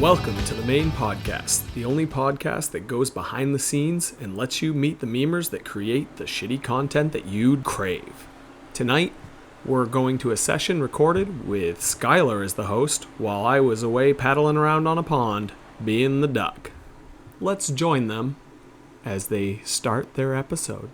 Welcome to the Mayne Podcast, the only podcast that goes behind the scenes and lets you meet the memers that create the shitty content that you'd crave. Tonight, we're going to a session recorded with Skyler as the host while I was away paddling around on a pond, being the duck. Let's join them as they start their episode.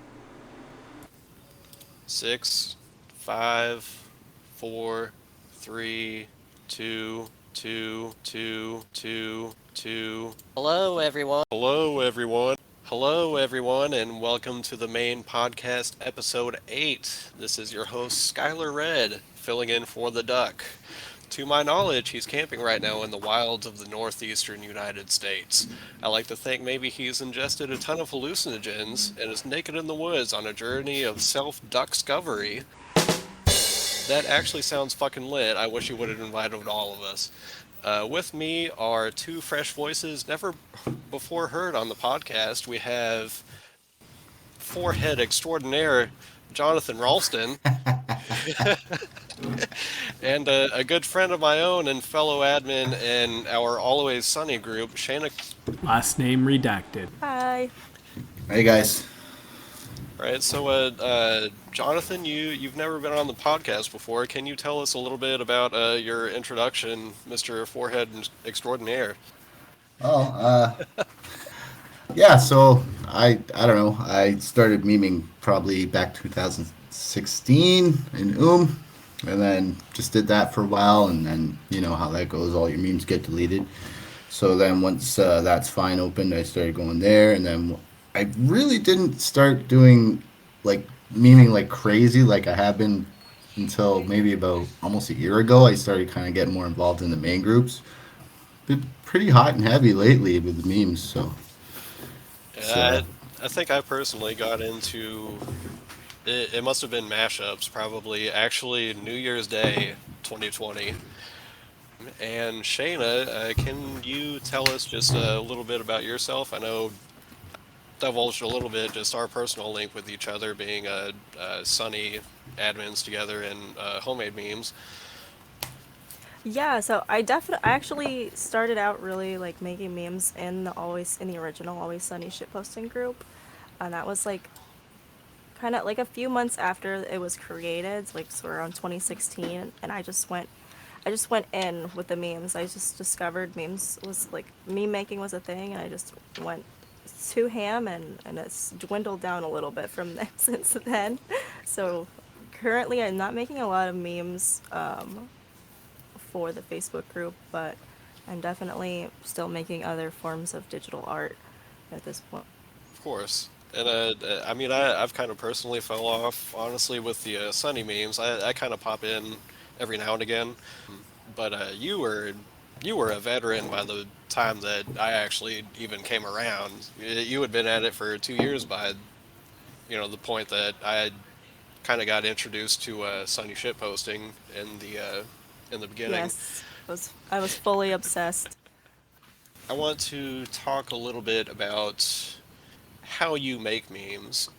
6, 5, 4, 3, 2, 2, 2, 2, 2. Hello, everyone. Hello, everyone. Hello, everyone, and welcome to the Mayne Podcast, Episode 8. This is your host, Skyler Red, filling in for the duck. To my knowledge, he's camping right now in the wilds of the northeastern United States. I like to think maybe he's ingested a ton of hallucinogens and is naked in the woods on a journey of self-duck-scovery. That actually sounds fucking lit. I wish you would have invited all of us. With me are two fresh voices never before heard on the podcast. We have forehead extraordinaire Jonathan Ralston and a good friend of my own and fellow admin in our Always Sunny group, Shayna. Last name redacted. Hi. Hey guys. Right, so Jonathan, you've never been on the podcast before. Can you tell us a little bit about your introduction, Mr. Forehead Extraordinaire? Yeah, so I don't know. I started memeing probably back 2016 in and then just did that for a while, and then you know how that goes, all your memes get deleted. So then once That's Fine opened, I started going there, and then I really didn't start doing like memeing like crazy like I have been until maybe about almost a year ago. I started kind of getting more involved in the main groups. Been pretty hot and heavy lately with the memes, so. Yeah, I think I personally got into it must have been mashups, probably actually New Year's Day 2020. And Shayna, can you tell us just a little bit about yourself? I know divulged a little bit just our personal link with each other, being Sunny admins together and homemade memes. Yeah, so I actually started out really like making memes in the original Always Sunny shitposting group, and that was like kind of like a few months after it was created, like so around 2016, and I just went in with the memes. I just discovered memes was like meme making was a thing, and I just went to ham, and it's dwindled down a little bit from there since then. So currently I'm not making a lot of memes for the Facebook group, but I'm definitely still making other forms of digital art at this point. Of course. And I mean, I've kind of personally fell off, honestly, with the Sunny memes. I kind of pop in every now and again. But you were a veteran by the time that I actually even came around. You had been at it for 2 years by, the point that I kind of got introduced to Sunny shitposting in the beginning. Yes, I was fully obsessed. I want to talk a little bit about how you make memes.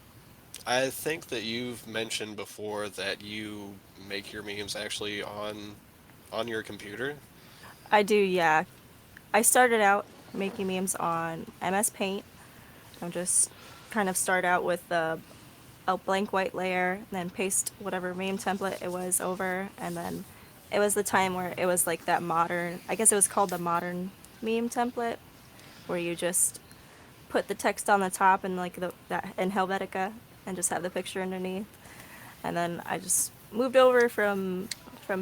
I think that you've mentioned before that you make your memes actually on your computer. I do, yeah. I started out making memes on MS Paint. I'm just kind of start out with a blank white layer, and then paste whatever meme template it was over, and then it was the time where it was like that modern, I guess it was called the modern meme template, where you just put the text on the top and like that in Helvetica and just have the picture underneath. And then I just moved over from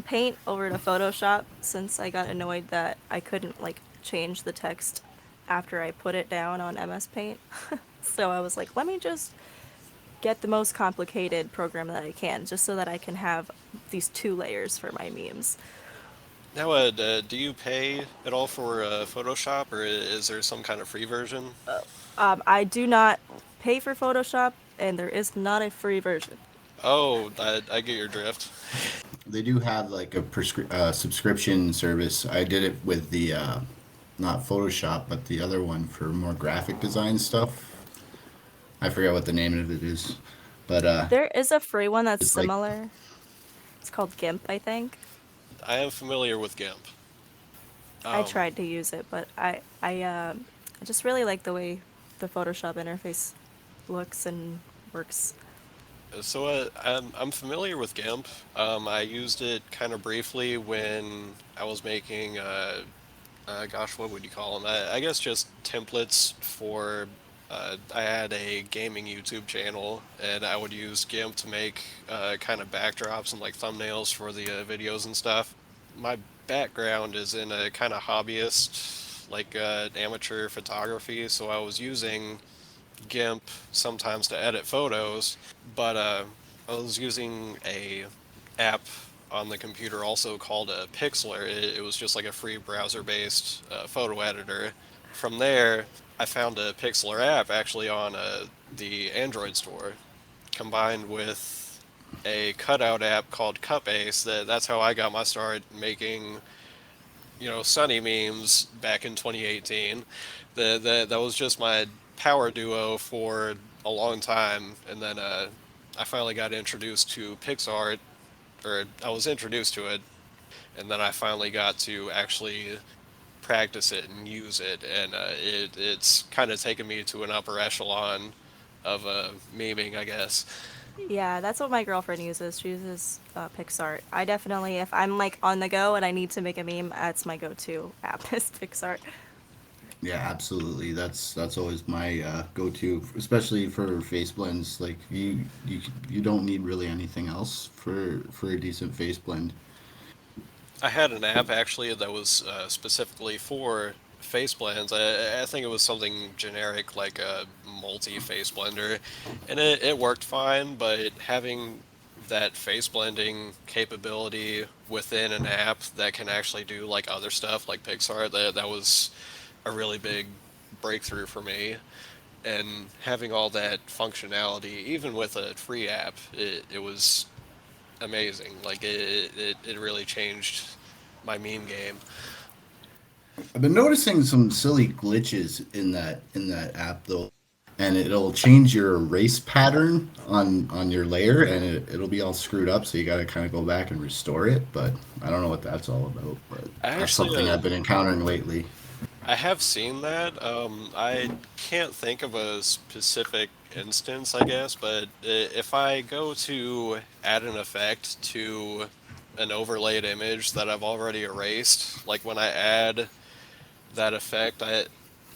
Paint over to Photoshop, since I got annoyed that I couldn't like change the text after I put it down on MS Paint. So I was like, let me just get the most complicated program that I can, just so that I can have these two layers for my memes. Now, do you pay at all for Photoshop, or is there some kind of free version? I do not pay for Photoshop, and there is not a free version. Oh, I get your drift. They do have like a subscription service. I did it with the not Photoshop, but the other one for more graphic design stuff. I forget what the name of it is, but There is a free one that's it's like similar. It's called GIMP, I think. I am familiar with GIMP. I Um, tried to use it, but I just really like the way the Photoshop interface looks and works. so I'm familiar with GIMP. I used it kind of briefly when I was making, gosh, what would you call them? I guess just templates for. I had a gaming YouTube channel, and I would use GIMP to make kind of backdrops and like thumbnails for the videos and stuff. My background is in a kind of hobbyist, like amateur photography, so I was using GIMP sometimes to edit photos, but I was using a app on the computer also called a Pixlr. It was just like a free browser-based photo editor. From there, I found a Pixlr app actually on the Android store, combined with a cutout app called Cupbase. That's how I got my start making, Sunny memes back in 2018. That was just my power duo for a long time, and then I finally got introduced to PixArt, or I was introduced to it, and then I finally got to actually practice it and use it, and it's kind of taken me to an upper echelon of memeing, I guess. Yeah, that's what my girlfriend uses. She uses PixArt. I definitely, if I'm like on the go and I need to make a meme, that's my go-to app is PixArt. Yeah, absolutely. That's always my go-to, especially for face blends. Like you don't need really anything else for a decent face blend. I had an app actually that was specifically for face blends. I think it was something generic like a multi-face blender, and it worked fine, but having that face blending capability within an app that can actually do like other stuff like Pixar, that was a really big breakthrough for me. And having all that functionality, even with a free app, it was amazing. Like it really changed my meme game. I've been noticing some silly glitches in that app though, and it'll change your erase pattern on your layer, and it'll be all screwed up. So you got to kind of go back and restore it. But I don't know what that's all about. But I that's actually something I've been encountering lately. I have seen that. I can't think of a specific instance, I guess, but if I go to add an effect to an overlaid image that I've already erased, like when I add that effect,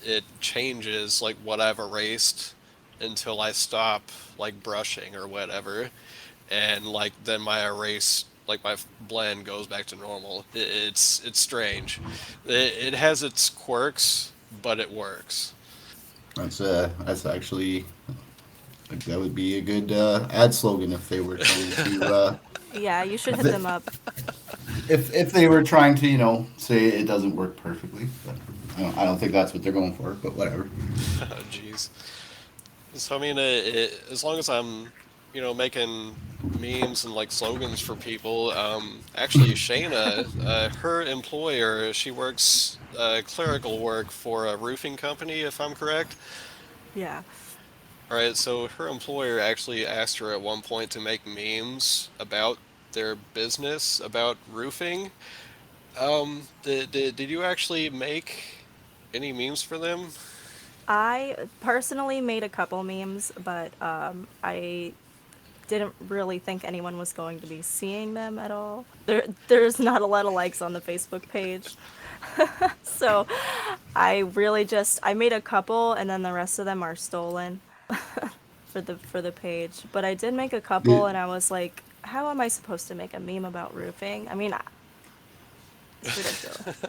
it changes like what I've erased until I stop like brushing or whatever, and like then my erase like my blend goes back to normal. It's strange. It has its quirks, but it works. That's actually that would be a good ad slogan if they were trying to Yeah, you should if hit they, them up. if they were trying to say it doesn't work perfectly. But I don't think that's what they're going for. But whatever. Oh, jeez. So I mean, as long as I'm, making memes and like slogans for people. Actually, Shayna, her employer, she works clerical work for a roofing company, if I'm correct. Yeah. All right, so her employer actually asked her at one point to make memes about their business, about roofing. Did you actually make any memes for them? I personally made a couple memes, but I didn't really think anyone was going to be seeing them at all. There's not a lot of likes on the Facebook page. So I really just I made a couple and then the rest of them are stolen for the page. But I did make a couple The, and I was like, how am I supposed to make a meme about roofing? I mean, it's ridiculous.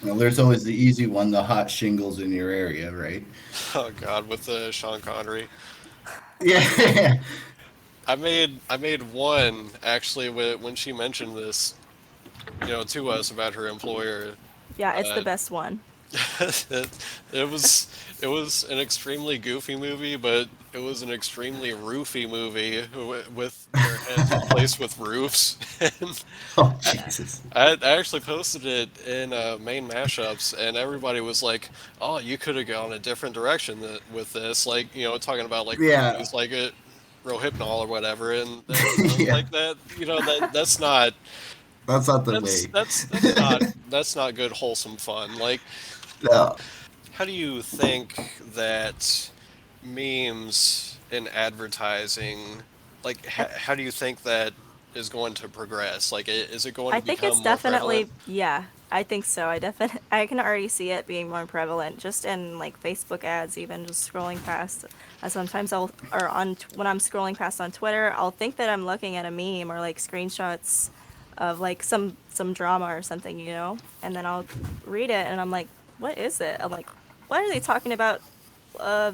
there's always the easy one, the hot shingles in your area, right? Oh God, with Sean Connery. Yeah. I made one actually when she mentioned this, to us about her employer. Yeah, it's the Uh, best one. it, it was it was an extremely goofy movie, but it was an extremely roofy movie with their heads replaced with roofs. And Oh I, Jesus. I actually posted it in Main Mashups, and everybody was like, "Oh, you could have gone a different direction with this." Like, talking about like Yeah. movies like Rohypnol or whatever, and I was Yeah. like, that that's not. That's not the That's way. that's not good wholesome fun. Like, No. how do you think that memes in advertising, like, I, how do you think that is going to progress? Like, is it going I to think become it's more prevalent? definitely, yeah, I think so. I can already see it being more prevalent just in like Facebook ads, even just scrolling past. Sometimes when I'm scrolling past on Twitter, I'll think that I'm looking at a meme or like screenshots of like some drama or something, and then I'll read it and I'm like, what is it? I'm like, why are they talking about uh,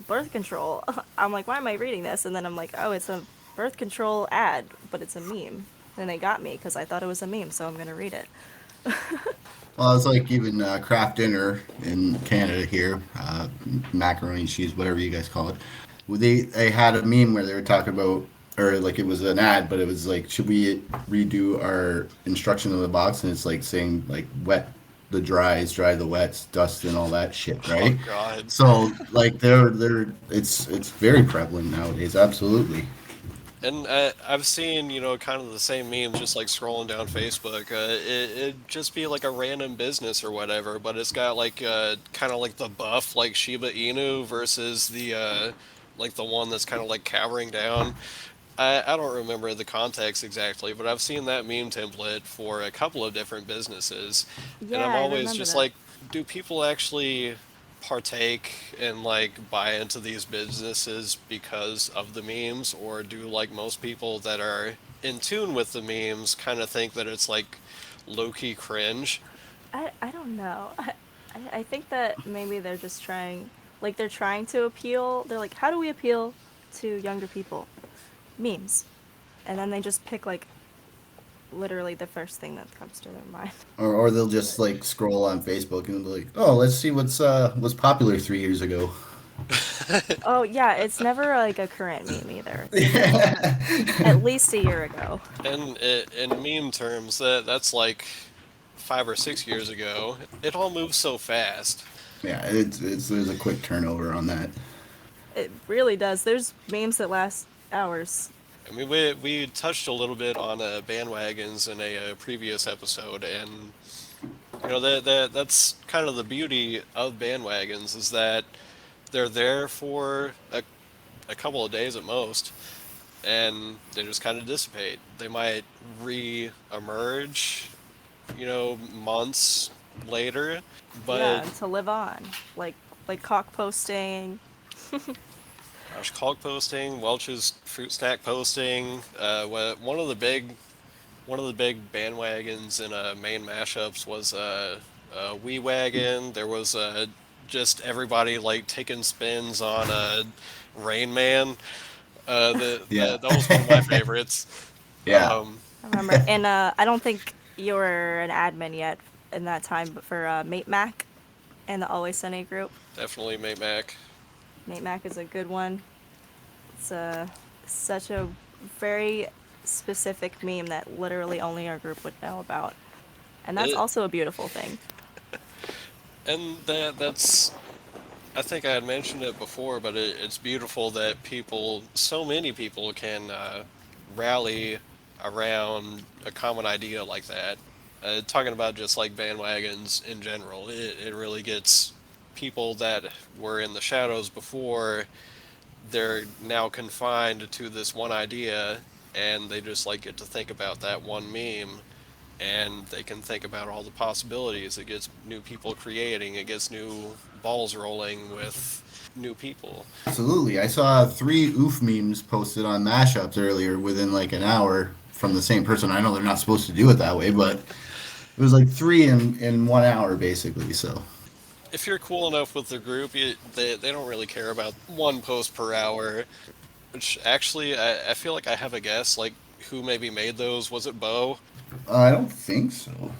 birth control? I'm like, why am I reading this? And then I'm like, oh, it's a birth control ad, but it's a meme. And they got me because I thought it was a meme, so I'm gonna read it. Well, it's like even Kraft Dinner in Canada here, macaroni and cheese, whatever you guys call it. Well, they had a meme where they were talking about, or like it was an ad, but it was like, should we redo our instruction on the box? And it's like saying like wet the dries, dry the wets, dust and all that shit, Oh right? God. So like it's very prevalent nowadays, absolutely. And I've seen, kind of the same memes just like scrolling down Facebook. It'd just be like a random business or whatever, but it's got like kind of like the buff, like Shiba Inu versus the like the one that's kind of like cowering down. I don't remember the context exactly, but I've seen that meme template for a couple of different businesses, and Yeah, I'm I always remember just that. like, do people actually partake and like buy into these businesses because of the memes, or do like most people that are in tune with the memes kind of think that it's like low-key cringe? I don't know. I think that maybe they're just they're trying to appeal. They're like, how do we appeal to younger people? Memes. And then they just pick like literally the first thing that comes to their mind. Or they'll just But like scroll on Facebook and be like, oh, let's see what's popular 3 years ago. oh yeah, it's never like a current meme either. It's always at least a year ago. And in meme terms, that's like 5 or 6 years ago. It all moves so fast. Yeah, it's there's a quick turnover on that. It really does. There's memes that last hours. I mean, we touched a little bit on bandwagons in a previous episode, and that's kind of the beauty of bandwagons, is that they're there for a couple of days at most, and they just kind of dissipate. They might re-emerge, months later, but Yeah, to live on. Like cock posting. gosh, Cog posting, Welch's fruit snack posting, one of the big bandwagons in Maine mashups was Wee Wagon. There was just everybody like taking spins on Rain Man. Yeah. That was one of my favorites. Yeah. Um, I remember. And I don't think you were an admin yet in that time, but for Mate Mac and the Always Sunny group. Definitely Mate Mac. Mate Mac is a good one. It's such a very specific meme that literally only our group would know about. And that's It, also a beautiful thing. and that's I think I had mentioned it before, but it's beautiful that so many people can rally around a common idea like that. Talking about just like bandwagons in general, it really gets people that were in the shadows before, they're now confined to this one idea, and they just like get to think about that one meme, and they can think about all the possibilities. It gets new people creating, it gets new balls rolling with new people. Absolutely. I saw three oof memes posted on mashups earlier within like an hour from the same person. I know they're not supposed to do it that way, but it was like three in 1 hour basically. So If you're cool enough with the group, they don't really care about one post per hour. Which actually, I feel like I have a guess. Like, who maybe made those? Was it Bo? I don't think so.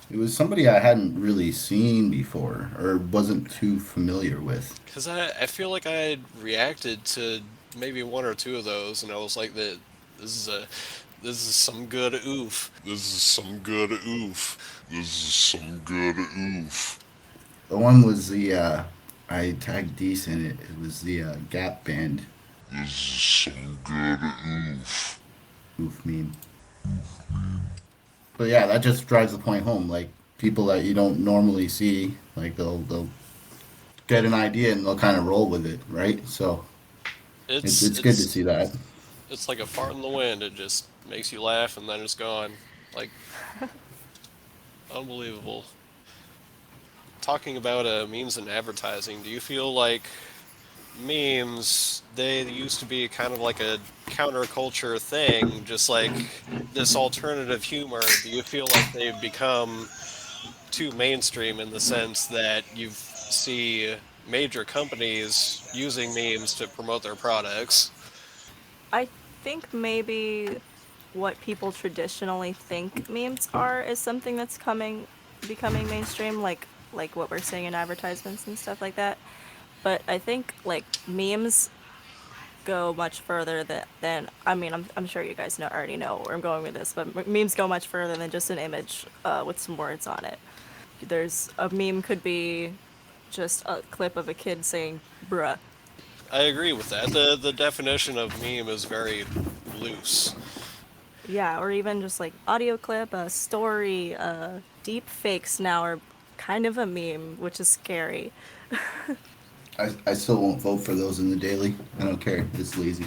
It was somebody I hadn't really seen before or wasn't too familiar with. Because I feel like I had reacted to maybe one or two of those, and I was like, this is a this is some good oof. This is some good oof. This is some good oof. The one was the I tagged Deece in it. It was the Gap Band This is some good oof. oof meme. But yeah, that just drives the point home. Like people that you don't normally see, like they'll get an idea and they'll kind of roll with it, right? So It's it's good to it's see that. it's like a fart in the wind. It just makes you laugh and then it's gone. Like unbelievable. Talking about memes and advertising, do you feel like memes they used to be kind of like a counterculture thing, just like this alternative humor? Do you feel like they've become too mainstream in the sense that you see major companies using memes to promote their products? I think maybe what people traditionally think memes are is something that's becoming mainstream, like what we're seeing in advertisements and stuff like that. But I think like memes go much further than I mean I'm sure you guys already know where I'm going with this, but memes go much further than just an image with some words on it. There's a meme could be just a clip of a kid saying bruh. I agree with that. The definition of meme is very loose. Yeah, or even just like audio clip, a story, deep fakes now are kind of a meme, which is scary. I still won't vote for those in the daily. I don't care. It's lazy.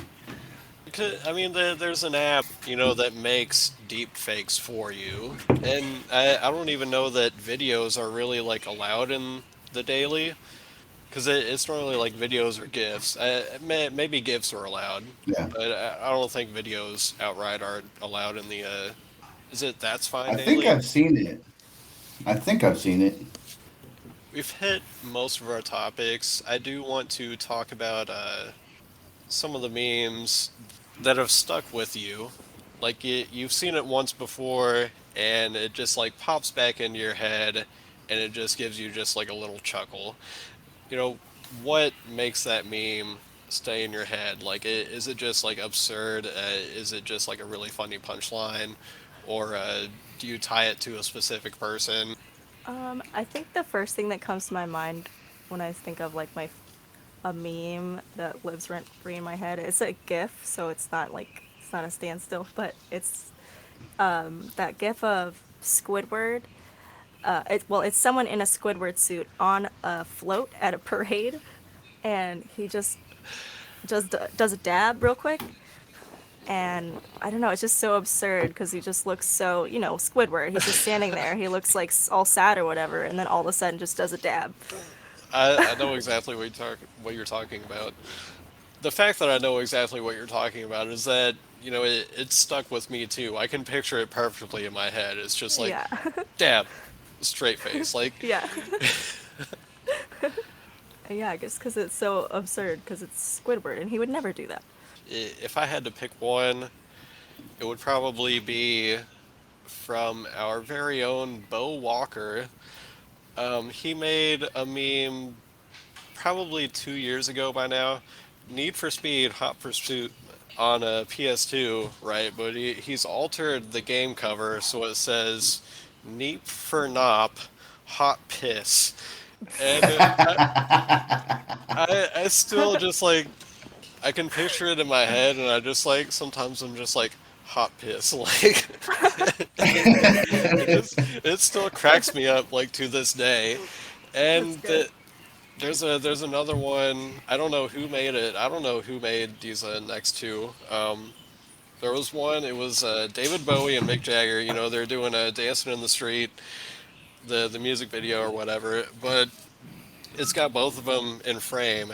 I mean, there's an app, that makes deep fakes for you, and I don't even know that videos are really like allowed in the daily, because it's normally like videos or GIFs. Maybe GIFs are allowed, Yeah. but I don't think videos outright are allowed in the. Is it That's Fine I think Daily? I've seen it. I think I've seen it. We've hit most of our topics. I do want to talk about some of the memes that have stuck with you. Like you've seen it once before, and it just like pops back into your head, and it just gives you just like a little chuckle. You know, what makes that meme stay in your head? Like, is it just like absurd? Is it just like a really funny punchline, or do you tie it to a specific person? I think the first thing that comes to my mind when I think of like a meme that lives rent free in my head, it's a GIF, so it's not a standstill, but it's that GIF of Squidward. It's someone in a Squidward suit on a float at a parade, and he just does a dab real quick, and I don't know, it's just so absurd because he just looks so, Squidward. He's just standing there. He looks like all sad or whatever, and then all of a sudden just does a dab. I know exactly what you're talking about. The fact that I know exactly what you're talking about is that it stuck with me too. I can picture it perfectly in my head. It's just like Yeah, dab, straight face. Like yeah, yeah. I guess because it's so absurd because it's Squidward, and he would never do that. if I had to pick one, it would probably be from our very own Bo Walker. He made a meme probably 2 years ago by now. Need for Speed Hot Pursuit on a PS2, right? But he's altered the game cover so it says Neep for Nop Hot Piss. And I still just like, I can picture it in my head, and I just like, sometimes I'm just like, hot piss. Like, it still cracks me up, like, to this day. That's And good. there's another one. I don't know who made it. I don't know who made these next two. There was one. It was David Bowie and Mick Jagger. They're doing a dancing in the street, the music video or whatever. But it's got both of them in frame,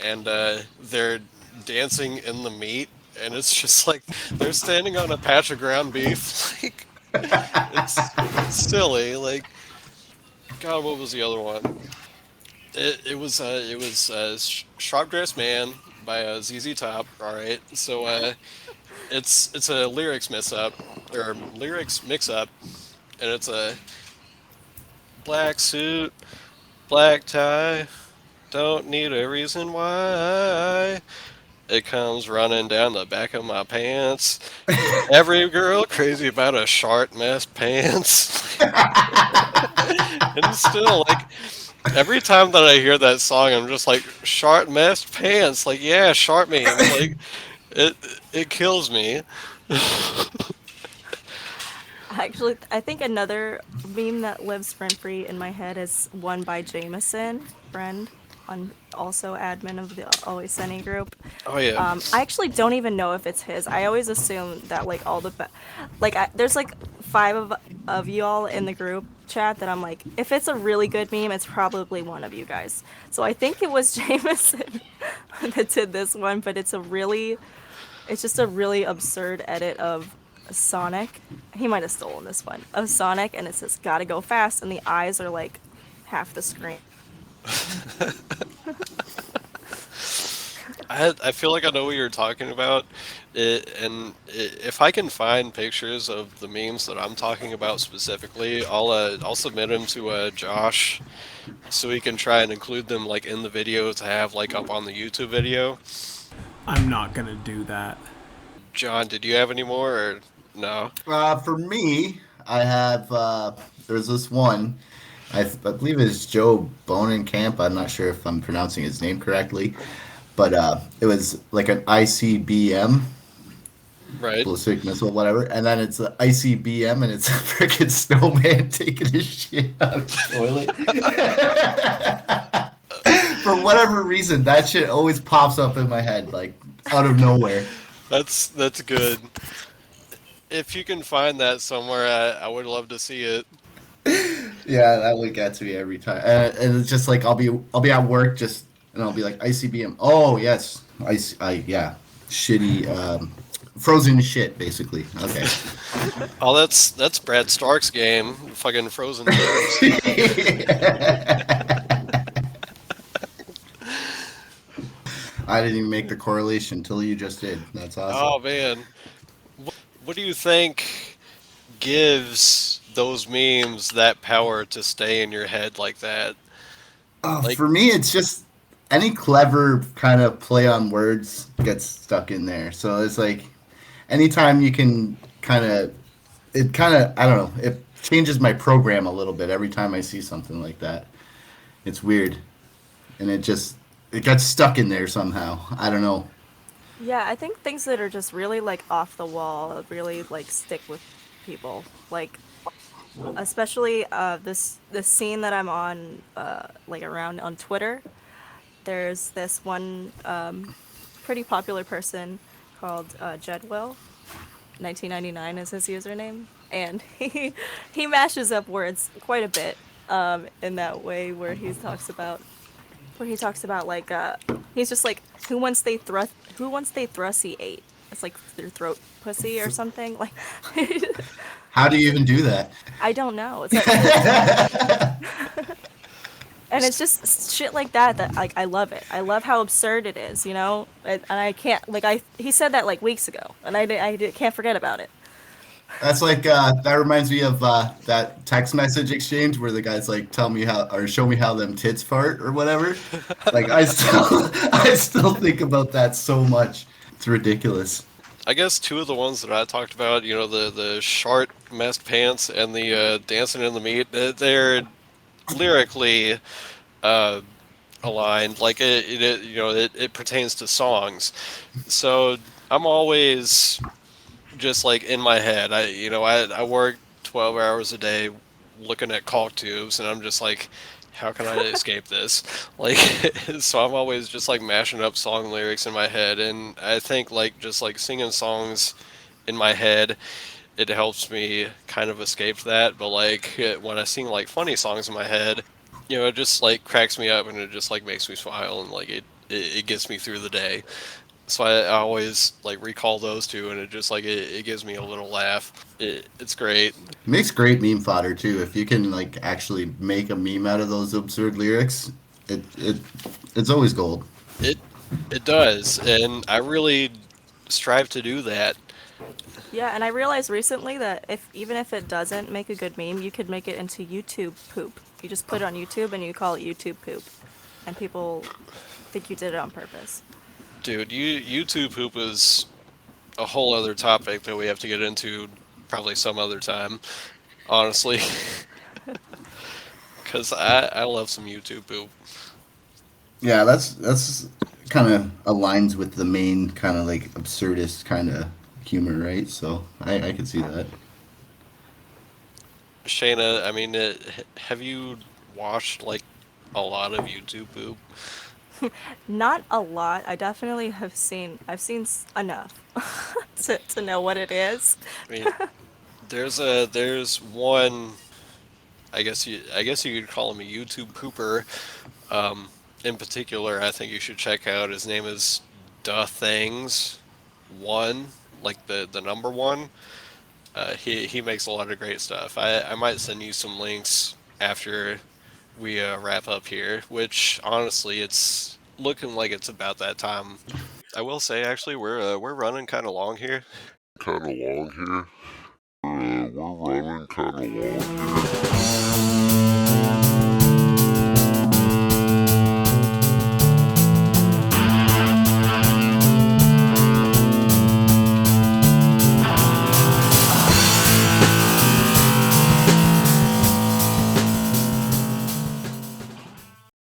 and they're dancing in the meat, and it's just like they're standing on a patch of ground beef. Like it's silly. Like, God, what was the other one? It was Sharp Dressed Man by ZZ Top. All right, so it's a lyrics mix up, or lyrics mix up, and it's a black suit, black tie. Don't need a reason why. It comes running down the back of my pants. Every girl crazy about a short mess pants. And still, like, every time that I hear that song, I'm just like, short mess pants. Like, yeah, short me. Like, it it kills me. Actually, I think another meme that lives rent-free in my head is one by Jameson, friend, on also admin of the Always Sunny group. Oh yeah. I actually don't even know if it's his. I always assume that like all the there's like five of y'all in the group chat that I'm like, if it's a really good meme, it's probably one of you guys. So I think it was Jameson that did this one, but it's just a really absurd edit of Sonic. He might have stolen this one of Sonic, and it says "Gotta go fast," and the eyes are like half the screen. I feel like I know what you're talking about, if I can find pictures of the memes that I'm talking about specifically, I'll submit them to Josh, so he can try and include them like in the video to have like up on the YouTube video. I'm not gonna do that. John, did you have any more or no? For me, I have there's this one. I believe it's Joe Bonenkamp. I'm not sure if I'm pronouncing his name correctly, but it was like an ICBM, Right. ballistic missile, whatever, and then it's an ICBM, and it's a freaking snowman taking his shit out of the toilet. For whatever reason, that shit always pops up in my head, like out of nowhere. That's good. If you can find that somewhere, I would love to see it. Yeah, that would get to me every time, and it's just like I'll be at work and I'll be like ICBM. Oh yes, yeah, shitty frozen shit basically. Okay. Oh, that's Brad Stark's game, fucking Frozen Nerves. I didn't even make the correlation until you just did. That's awesome. Oh man, what do you think gives those memes that power to stay in your head like that? Like, For me, it's just any clever kind of play on words gets stuck in there. So it's like anytime you can I don't know, it changes my program a little bit every time I see something like that. It's weird. And it gets stuck in there somehow. I don't know. Yeah, I think things that are just really like off the wall really like stick with people. Like especially this scene that I'm on like around on Twitter. There's this one pretty popular person called Jedwill. 1999 is his username, and he mashes up words quite a bit in that way where he talks about like he's just like who once they thrusty ate. It's like their throat pussy or something like. How do you even do that? I don't know. It's like, and it's just shit like that like I love it. I love how absurd it is, you know. And I can't like he said that like weeks ago, and I can't forget about it. That's like that reminds me of that text message exchange where the guy's like, "Tell me how," or "Show me how them tits fart," or whatever. Like I still think about that so much. It's ridiculous. I guess two of the ones that I talked about, you know, the short messed pants and the dancing in the meat, they're lyrically aligned. Like it pertains to songs. So I'm always just like in my head. I work 12 hours a day looking at caulk tubes, and I'm just like, how can I escape this? Like, so I'm always just like mashing up song lyrics in my head, and I think like just like singing songs in my head, it helps me kind of escape that. But like when I sing like funny songs in my head, you know, it just like cracks me up, and it just like makes me smile, and like it gets me through the day. So I always like recall those two, and it just like it gives me a little laugh. It's great. It makes great meme fodder too. If you can like actually make a meme out of those absurd lyrics, it's always gold. It does, and I really strive to do that. Yeah, and I realized recently that even if it doesn't make a good meme, you could make it into YouTube poop. You just put it on YouTube and you call it YouTube poop, and people think you did it on purpose. Dude, YouTube poop is a whole other topic that we have to get into probably some other time, honestly. Because I love some YouTube poop. Yeah, that's kind of aligns with the main kind of like absurdist kind of humor, right? So I can see that. Shayna, I mean, have you watched like a lot of YouTube poop? Not a lot. I definitely have seen. I've seen enough to know what it is. I mean, there's one. I guess you could call him a YouTube pooper. Um, in particular, I think you should check out. His name is Duh Things One, like the number one. He makes a lot of great stuff. I might send you some links after we wrap up here. Which honestly, it's looking like it's about that time. I will say, actually, we're running kind of long here. We're running kind of long here.